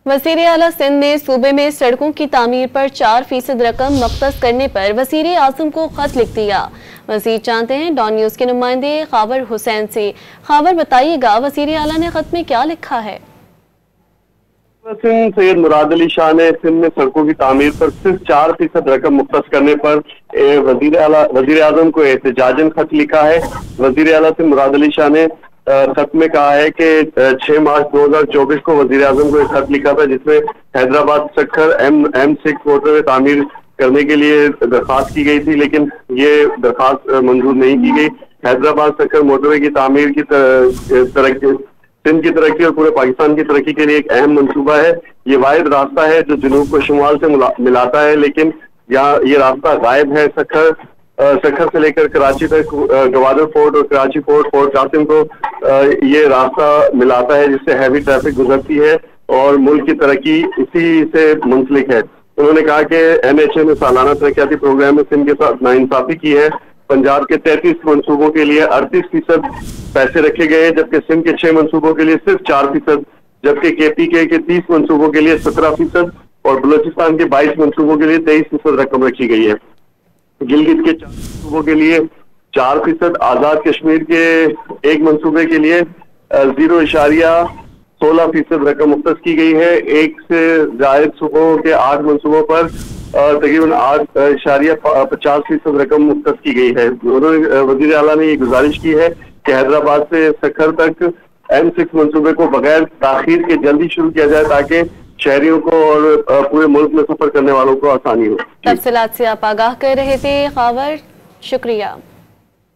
वज़ीर आला सिंध ने सूबे में सड़कों की तामीर पर 4% रकम मख्तस करने पर वज़ीर आज़म को खत लिख दिया। वज़ीर जानते हैं डॉन न्यूज़ के नुमाइंदे खावर हुसैन से। खावर, बताइएगा वज़ीर आला ने खत में क्या लिखा है? सिंध सैयद मुराद अली शाह ने सिंध में सड़कों की तामीर पर सिर्फ 4% रकम मुख्तस करने पर वज़ीर आज़म को एहतजाजन खत लिखा है। वज़ीर आला सिंध मुराद अली शाह ने खत में कहा है कि 6 मार्च 2024 को वज़ीर आज़म को एक खत लिखा था जिसमें हैदराबाद सक्खर M6 मोटरवे तामीर करने के लिए दरखास्त की गई थी, लेकिन ये दरखास्त मंजूर नहीं की गई। हैदराबाद सक्खर मोटरवे की तामीर की तरक्की सिंध की तरक्की और पूरे पाकिस्तान की तरक्की के लिए एक अहम मंसूबा है। ये वाहिद रास्ता है जो जुनूब को शुमाल से मिलाता है, लेकिन यहाँ ये रास्ता गायब है। सक्खर से लेकर कराची तक गवादर फोर्ट और कराची फोर्ट कासिम को ये रास्ता मिलाता है, जिससे हैवी ट्रैफिक गुजरती है और मुल्क की तरक्की इसी से मुंसलिक है। उन्होंने कहा कि NHA ने सालाना तरक्याती प्रोग्राम में सिंध के साथ नाइंसाफी की है। पंजाब के 33 मंसूबों के लिए 38% पैसे रखे गए, जबकि सिंध के 6 मंसूबों के लिए सिर्फ 4%, जबकि KPK के 30 मंसूबों के लिए 17% और बलूचिस्तान के 22 मंसूबों के लिए 23% रकम रखी गई है। गिलगित के 4 मंसूबों के लिए 4%, आजाद कश्मीर के एक मंसूबे के लिए 0.16% रकम मुख्तस की गई है। एक से जायद सूबों के 8 मंसूबों पर तकरीबन 8.50% रकम मुख्तस की गई है। उन्होंने वज़ीर आला ने ये गुजारिश की है कि हैदराबाद से सक्खर तक M6 मंसूबे को बगैर ताखीर के जल्दी शुरू किया जाए ताकि शहरियों को और पूरे मुल्क में सफर करने वालों को आसानी हो। तफसीलात से आप आगाह कर रहे थे खावर, शुक्रिया।